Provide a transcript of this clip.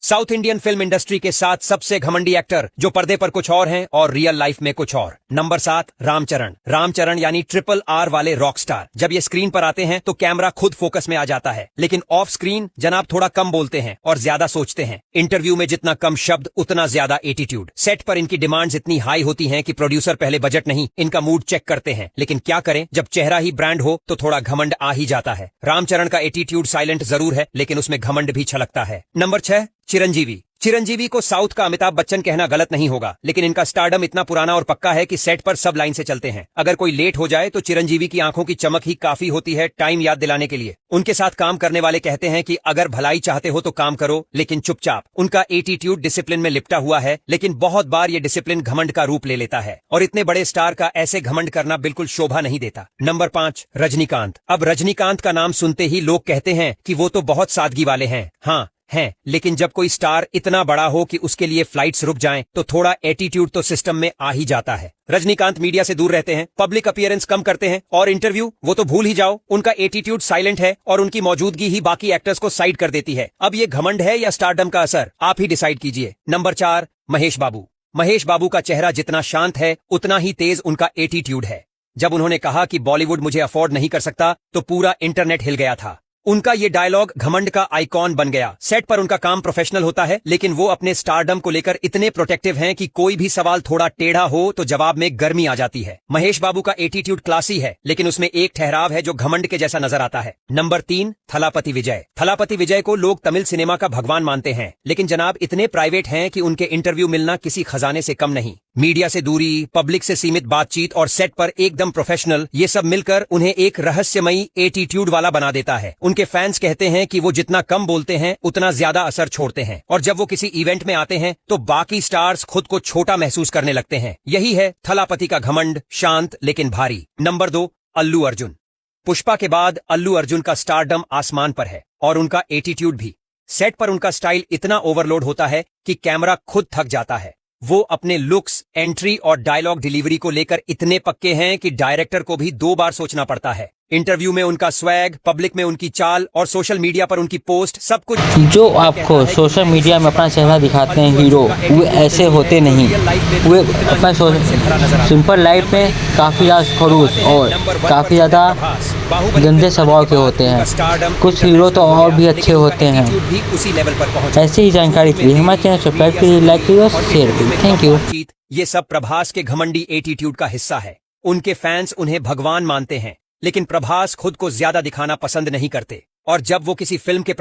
South Indian film industry के 7 सबसे घमंडी एक्टर जो पर्दे पर कुछ और हैं और रियल लाइफ में कुछ और। नंबर 7, रामचरण। रामचरण यानी RRR वाले रॉक स्टार। जब ये स्क्रीन पर आते हैं तो कैमरा खुद फोकस में आ जाता है, लेकिन ऑफ स्क्रीन जनाब थोड़ा कम बोलते हैं और ज्यादा सोचते हैं। इंटरव्यू में जितना कम शब्द उतना ज्यादा एटीट्यूड। सेट पर इनकी डिमांड्स इतनी हाई होती हैं कि प्रोड्यूसर पहले बजट नहीं इनका मूड चेक करते हैं, लेकिन क्या करें, जब चेहरा ही ब्रांड हो तो थोड़ा घमंड आ ही जाता है। रामचरण का एटीट्यूड साइलेंट जरूर है, लेकिन उसमें घमंड भी छलकता है। नंबर 6, चिरंजीवी। चिरंजीवी को साउथ का अमिताभ बच्चन कहना गलत नहीं होगा, लेकिन इनका स्टारडम इतना पुराना और पक्का है कि सेट पर सब लाइन से चलते हैं। अगर कोई लेट हो जाए तो चिरंजीवी की आंखों की चमक ही काफी होती है टाइम याद दिलाने के लिए। उनके साथ काम करने वाले कहते हैं कि अगर भलाई चाहते हो तो काम करो, लेकिन चुपचाप। उनका एटीट्यूड डिसिप्लिन में लिपटा हुआ है, लेकिन बहुत बार ये डिसिप्लिन घमंड का रूप ले लेता है और इतने बड़े स्टार का ऐसे घमंड करना बिल्कुल शोभा नहीं देता। नंबर 5, रजनीकांत। अब रजनीकांत का नाम सुनते ही लोग कहते हैं कि वो तो बहुत सादगी वाले हैं। हाँ हैं, लेकिन जब कोई स्टार इतना बड़ा हो कि उसके लिए फ्लाइट्स रुक जाएं, तो थोड़ा एटीट्यूड तो सिस्टम में आ ही जाता है। रजनीकांत मीडिया से दूर रहते हैं, पब्लिक अपीयरेंस कम करते हैं और इंटरव्यू वो तो भूल ही जाओ। उनका एटीट्यूड साइलेंट है और उनकी मौजूदगी ही बाकी एक्टर्स को साइड कर देती है। अब ये घमंड है या स्टारडम का असर, आप ही डिसाइड कीजिए। नंबर 4, महेश बाबू। महेश बाबू का चेहरा जितना शांत है उतना ही तेज उनका एटीट्यूड है। जब उन्होंने कहा कि बॉलीवुड मुझे अफोर्ड नहीं कर सकता तो पूरा इंटरनेट हिल गया था। उनका ये डायलॉग घमंड का आइकॉन बन गया। सेट पर उनका काम प्रोफेशनल होता है, लेकिन वो अपने स्टारडम को लेकर इतने प्रोटेक्टिव हैं कि कोई भी सवाल थोड़ा टेढ़ा हो तो जवाब में गर्मी आ जाती है। महेश बाबू का एटीट्यूड क्लासी है, लेकिन उसमें एक ठहराव है जो घमंड के जैसा नजर आता है। नंबर 3, थलापति विजय। थलापति विजय को लोग तमिल सिनेमा का भगवान मानते हैं, लेकिन जनाब इतने प्राइवेट हैं कि उनके इंटरव्यू मिलना किसी खजाने से कम नहीं। मीडिया से दूरी, पब्लिक से सीमित बातचीत और सेट पर एकदम प्रोफेशनल, ये सब मिलकर उन्हें एक रहस्यमयी एटीट्यूड वाला बना देता है। उनके फैंस कहते हैं कि वो जितना कम बोलते हैं उतना ज्यादा असर छोड़ते हैं, और जब वो किसी इवेंट में आते हैं तो बाकी स्टार्स खुद को छोटा महसूस करने लगते हैं। यही है थलापति का घमंड, शांत लेकिन भारी। नंबर 2, अल्लू अर्जुन। पुष्पा के बाद अल्लू अर्जुन का स्टारडम आसमान पर है और उनका एटीट्यूड भी। सेट पर उनका स्टाइल इतना ओवरलोड होता है कि कैमरा खुद थक जाता है। वो अपने लुक्स, एंट्री और डायलॉग डिलीवरी को लेकर इतने पक्के हैं कि डायरेक्टर को भी 2 बार सोचना पड़ता है। इंटरव्यू में उनका स्वैग, पब्लिक में उनकी चाल और सोशल मीडिया पर उनकी पोस्ट, सब कुछ जो आपको सोशल मीडिया में अपना चेहरा दिखाते हैं हीरो, वो ऐसे होते नहीं। वो अपना सिंपल लाइफ में काफ़ी ज़्यादा खड़ूस और काफ़ी ज़्यादा गंदे स्वभाव के होते हैं। कुछ हीरो तो और भी अच्छे होते हैं। ऐसी ही जानकारी के लिए हमारे चैनल सब्सक्राइब कीजिए, लाइक कीजिए और शेयर कीजिए। Thank you. ये सब प्रभास के घमंडी एटीट्यूड का हिस्सा है। उनके फैंस उन्हें भगवान मानते हैं, लेकिन प्रभास खुद को ज्यादा दिखाना पसंद नहीं करते, और जब वो किसी फिल्म के